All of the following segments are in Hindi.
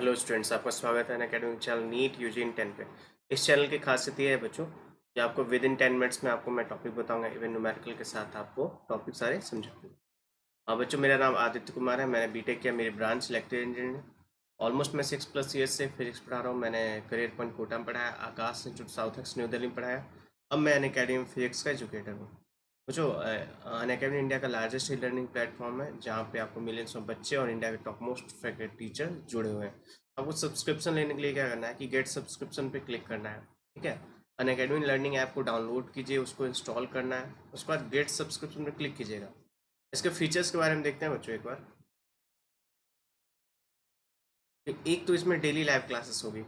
हेलो स्टूडेंट्स, आपका स्वागत है अनअकैडमिक चैनल नीट यूजी इन 10 पे। इस चैनल की खासियत ये है बच्चों कि आपको विद इन 10 मिनट्स में आपको मैं टॉपिक बताऊंगा, इवन न्यूमेरिकल के साथ आपको टॉपिक सारे समझा दूंगा। हाँ बच्चों, मेरा नाम आदित्य कुमार है। मैंने बीटेक किया, मेरी ब्रांच इलेक्ट्रिकल इंजीनियरिंग। ऑलमोस्ट मैं 6+ ईयर्स से फिजिक्स पढ़ा रहा हूँ। मैंने करियर पॉइंट कोटा में पढ़ाया, Aakash institute south ex new Delhi में पढ़ाया। अब मैं अनअकैडमी में फिजिक्स का एजुकेटर हूँ। बच्चों, अनअकैडमी इंडिया का लार्जेस्ट ई लर्निंग प्लेटफॉर्म है, जहाँ पे आपको मिलियंस ऑफ बच्चे और इंडिया के टॉप मोस्ट फैकल्टी टीचर जुड़े हुए हैं। आपको सब्सक्रिप्शन लेने के लिए क्या करना है कि गेट सब्सक्रिप्शन पे क्लिक करना है। ठीक है, अनअकैडमी लर्निंग ऐप को डाउनलोड कीजिए, उसको इंस्टॉल करना है, उसके बाद गेट सब्सक्रिप्शन पे क्लिक कीजिएगा। इसके फीचर्स के बारे में देखते हैं बच्चों एक बार। एक तो इसमें डेली लाइव क्लासेस होगी।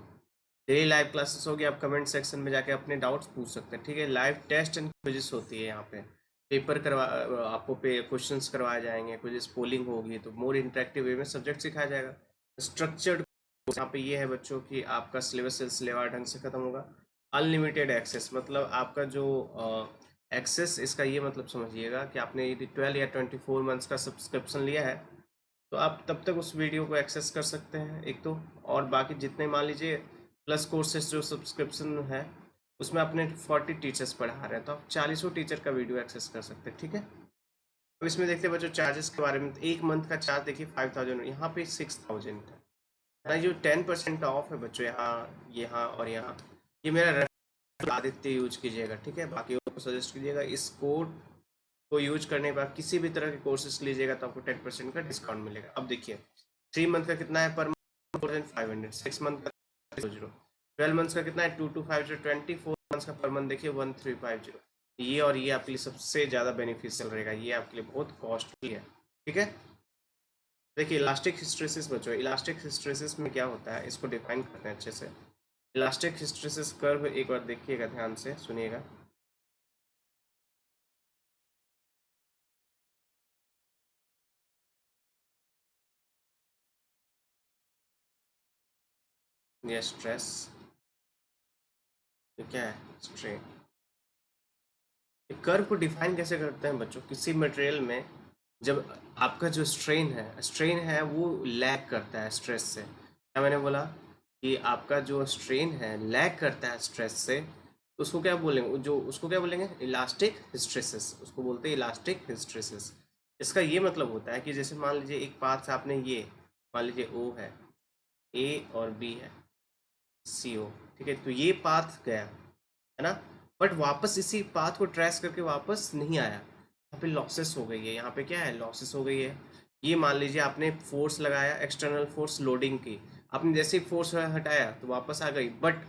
डेली लाइव क्लासेस होगी, आप कमेंट सेक्शन में जाके अपने डाउट्स पूछ सकते हैं। ठीक है, लाइव टेस्ट एंड क्विज़ेस होती है यहाँ पे। पेपर करवा आपको क्वेश्चंस करवाए जाएंगे, क्विज़ेस पोलिंग होगी, तो मोर इंटरेक्टिव वे में सब्जेक्ट सिखाया जाएगा। स्ट्रक्चर्ड यहाँ पे ये है बच्चों कि आपका सिलेबस सिलेबस ढंग से खत्म होगा। अनलिमिटेड एक्सेस मतलब आपका जो एक्सेस, इसका ये मतलब समझिएगा कि आपने यदि 12 या 24 मंथ्स का सब्सक्रिप्शन लिया है तो आप तब तक उस वीडियो को एक्सेस कर सकते हैं एक तो। और बाकी जितने मान लीजिए प्लस कोर्सेज जो सब्सक्रिप्शन है उसमें अपने 40 टीचर्स पढ़ा रहे हैं, तो आप 40 टीचर का वीडियो एक्सेस कर सकते हैं। ठीक है, अब इसमें देखते हैं बच्चों चार्जेस के बारे में। तो एक मंथ का चार्ज देखिए 5000, यहाँ पे 6000 है ना। जो 10% ऑफ है बच्चों, यहाँ यहाँ और यहाँ, ये मेरा रेफरल आदित्य यूज कीजिएगा। ठीक है, बाकी को सजेस्ट कीजिएगा। इस कोड को यूज करने के बाद किसी भी तरह के कोर्सेज लीजिएगा तो आपको 10% का डिस्काउंट मिलेगा। अब देखिए 3 मंथ का कितना है पर मंथ 4500, 6 मंथ का 0, 12 मंथ्स का कितना है 2250, 24 मंथ्स का पर मंथ देखिए 1350। ये और ये आपके लिए सबसे ज़्यादा बेनिफिशियल रहेगा, ये आपके लिए बहुत कॉस्टली है। ठीक है, देखिए इलास्टिक हिस्ट्रेसिस बच्चों, इलास्टिक हिस्ट्रेसिस में क्या होता है इसको डिफाइन करते हैं अच्छे से। इलास्टिक हिस्ट्रेसिस कर्व एक बार देखिएगा, ध्यान से सुनिएगा। ये स्ट्रेस, ये क्या है स्ट्रेन। कर्व को डिफाइन कैसे करते हैं बच्चों, किसी मटेरियल में जब आपका जो स्ट्रेन है वो लैग करता है स्ट्रेस से। क्या मैंने बोला कि आपका जो स्ट्रेन है लैग करता है स्ट्रेस से, तो उसको क्या बोलेंगे, जो उसको क्या बोलेंगे, इलास्टिक हिस्ट्रेसिस, उसको बोलते हैं इलास्टिक हिस्ट्रेसिस। इसका ये मतलब होता है कि जैसे मान लीजिए एक पाथ से आपने ये मान लीजिए ओ है, ए और बी है, सी ओ। ठीक है, तो ये पाथ गया है ना, बट वापस इसी पाथ को ट्रेस करके वापस नहीं आया, यहाँ पे लॉसेस हो गई है। यहाँ पे क्या है, लॉसेस हो गई है। ये मान लीजिए आपने फोर्स लगाया, एक्सटर्नल फोर्स लोडिंग की, आपने जैसे ही फोर्स हटाया तो वापस आ गई, बट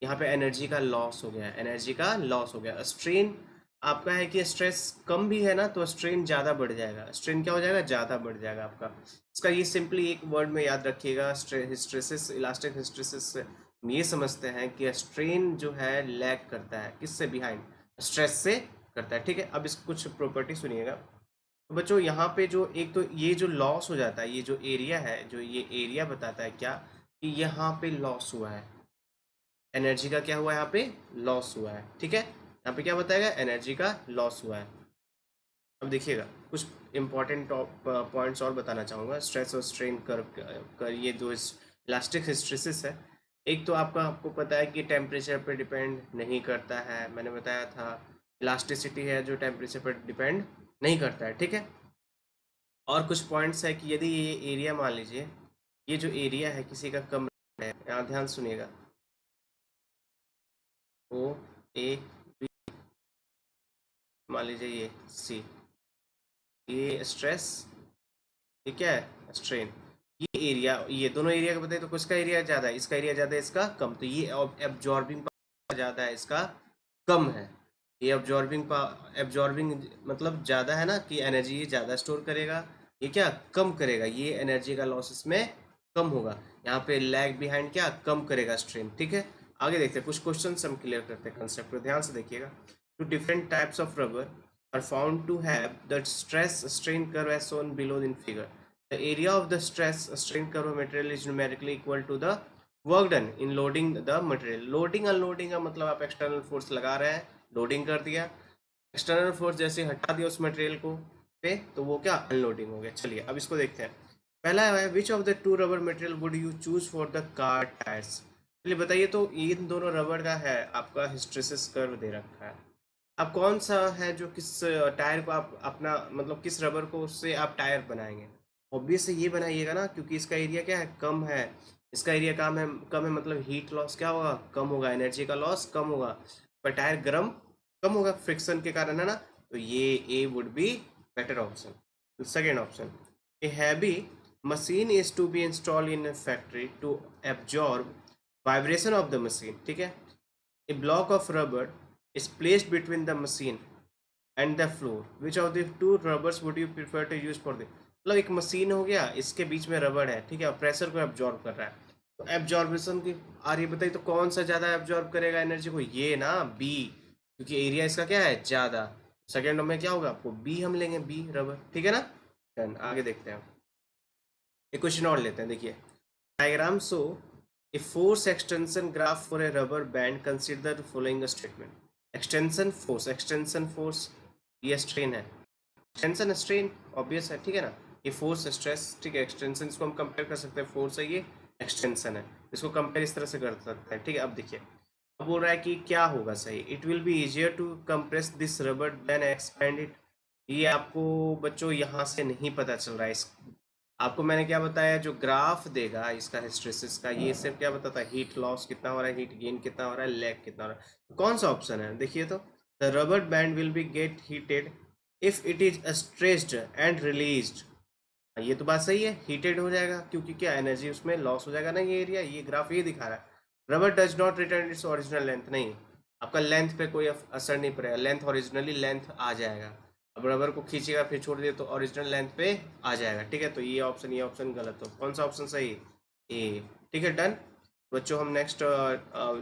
यहाँ पे एनर्जी का लॉस हो गया, एनर्जी का लॉस हो गया। स्ट्रेन आपका है कि स्ट्रेस कम भी है ना तो स्ट्रेन ज़्यादा बढ़ जाएगा, स्ट्रेन क्या हो जाएगा, ज़्यादा बढ़ जाएगा आपका। इसका ये सिंपली एक वर्ड में याद रखिएगा, हिस्ट्रेसिस, इलास्टिक हिस्ट्रेसिस। हम ये समझते हैं कि स्ट्रेन जो है लैग करता है किससे, बिहाइंड, स्ट्रेस से करता है। ठीक है, अब इसकी कुछ प्रॉपर्टी सुनिएगा। तो बच्चों यहाँ पे जो एक तो ये जो लॉस हो जाता है, ये जो एरिया है, जो ये एरिया बताता है क्या, कि यहाँ पे लॉस हुआ है, एनर्जी का क्या हुआ है, यहाँ पे लॉस हुआ है। ठीक है, यहाँ पे क्या बताएगा, एनर्जी का लॉस हुआ है। अब देखिएगा कुछ इंपॉर्टेंट पॉइंट्स और बताना चाहूँगा स्ट्रेस और स्ट्रेन कर्व का। ये जो इलास्टिक हिस्ट्रेसिस है, एक तो आपको पता है कि टेम्परेचर पर डिपेंड नहीं करता है, मैंने बताया था। इलास्टिसिटी है जो टेम्परेचर पर डिपेंड नहीं करता है। ठीक है, और कुछ पॉइंट्स है कि यदि ये एरिया मान लीजिए, ये जो एरिया है किसी का कम है, यहाँ ध्यान सुनिएगा, ओ ए बी, मान लीजिए ये सी, ये स्ट्रेस, ये क्या है स्ट्रेन। ये एरिया, ये दोनों एरिया का बताइए तो किसका एरिया ज़्यादा है, इसका एरिया ज़्यादा है, इसका कम, तो ये एब्जॉर्बिंग पावर ज़्यादा है, इसका कम है। ये एब्जॉर्बिंग मतलब ज़्यादा है ना, कि एनर्जी ये ज़्यादा स्टोर करेगा, ये क्या कम करेगा, ये एनर्जी का लॉस इसमें कम होगा। यहाँ पे लैग बिहाइंड क्या कम करेगा स्ट्रेन। ठीक है, आगे देखते हैं कुछ क्वेश्चन हम क्लियर करते हैं कंसेप्ट को, ध्यान से देखिएगा। Two different types of rubber are found to have the stress strain curve as shown below in figure. The area of the stress strain curve of material is numerically equal to the work done in loading the material. Loading unloading का मतलब आप एक्सटर्नल फोर्स लगा रहे हैं, लोडिंग कर दिया, एक्सटर्नल फोर्स जैसे हटा दिया उस मटेरियल को पे, तो वो क्या अनलोडिंग हो गया। चलिए अब इसको देखते हैं। पहला है which of the two rubber material would you choose for the car tyres. चलिए बताइए, तो इन दोनों रबर का है आपका हिस्टेरेसिस कर्व दे रखा है। अब कौन सा है जो किस टायर को आप अपना मतलब किस रबर को उससे आप टायर बनाएंगे। ऑब्वियस ये बनाइएगा ना, क्योंकि इसका एरिया क्या है, कम है। इसका एरिया कम है मतलब हीट लॉस क्या होगा, कम होगा, एनर्जी का लॉस कम होगा, पर टायर गर्म कम होगा फ्रिक्शन के कारण, है ना। तो ये a would be better option. Second option, a heavy machine is to be install in a factory to absorb vibration of the machine, ठीक है। A block of rubber is placed between the machine and the floor. Which of the two rubbers would you prefer to use for the, मतलब एक मशीन हो गया, इसके बीच में रबड़ है, ठीक है, और प्रेशर को एब्जॉर्ब कर रहा है। तो एब्जॉर्बेशन की आ रही है, बताइए तो कौन सा ज्यादा एब्जॉर्ब करेगा एनर्जी को, ये ना बी, क्योंकि एरिया इसका क्या है ज्यादा। सेकेंड में क्या होगा, आपको बी हम लेंगे, बी रबर, ठीक है ना। Done. आगे देखते हैं, एक क्वेश्चन और लेते हैं, देखिए diagram show a force extension graph for a rubber band. Consider the following statement. Extension force ये स्ट्रेन है, एक्सटेंशन स्ट्रेन ऑब्वियस है, ठीक है ना। ये फोर्स स्ट्रेस, ठीक है, एक्सटेंशन इसको हम कंपेयर कर सकते हैं, फोर्स है ये, एक्सटेंशन है, इसको कंपेयर इस तरह से कर सकते हैं, ठीक है। अब देखिए, अब बोल रहा है कि क्या होगा सही, it will be easier to compress this rubber then expand it. ये आपको बच्चों यहाँ से नहीं पता चल रहा है, इस आपको मैंने क्या बताया, जो ग्राफ देगा इसका हिस्टेरेसिस का, ये सिर्फ क्या बताता है, हीट लॉस कितना हो रहा है, हीट गेन कितना हो रहा है, लैग कितना हो रहा है। तो कौन सा ऑप्शन है, देखिए तो the rubber band will be gate heated if it is stretched and released. ये तो बात सही है, हीटेड हो जाएगा क्योंकि क्या एनर्जी उसमें लॉस हो जाएगा ना, ये एरिया, ये ग्राफ ये दिखा रहा है। Rubber does not return its original length, नहीं, आपका लेंथ पे कोई असर नहीं पड़ेगा, लेंथ ओरिजिनली लेंथ आ जाएगा। अब रबर को खींचेगा फिर छोड़ दिए तो ओरिजिनल लेंथ पे आ जाएगा, ठीक है। तो ये ऑप्शन गलत हो, कौन सा ऑप्शन सही, ए, ठीक है। डन बच्चों, हम नेक्स्ट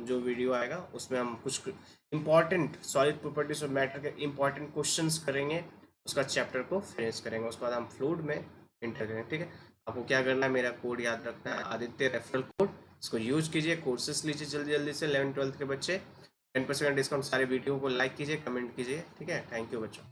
जो वीडियो आएगा उसमें हम कुछ इंपॉर्टेंट सॉलिड प्रॉपर्टीज और मैटर के इंपॉर्टेंट क्वेश्चंस करेंगे, उसका चैप्टर को फिनिश करेंगे, उसके बाद हम फ्लूइड में इंटर करेंगे, ठीक है। आपको क्या करना है, मेरा कोड याद रखना है, आदित्य रेफरल कोड, इसको यूज कीजिए, कोर्सेज लीजिए जल्दी जल्दी से, 11th 12th के बच्चे 10% डिस्काउंट, सारे वीडियो को लाइक कीजिए, कमेंट कीजिए, ठीक है। थैंक यू बच्चों।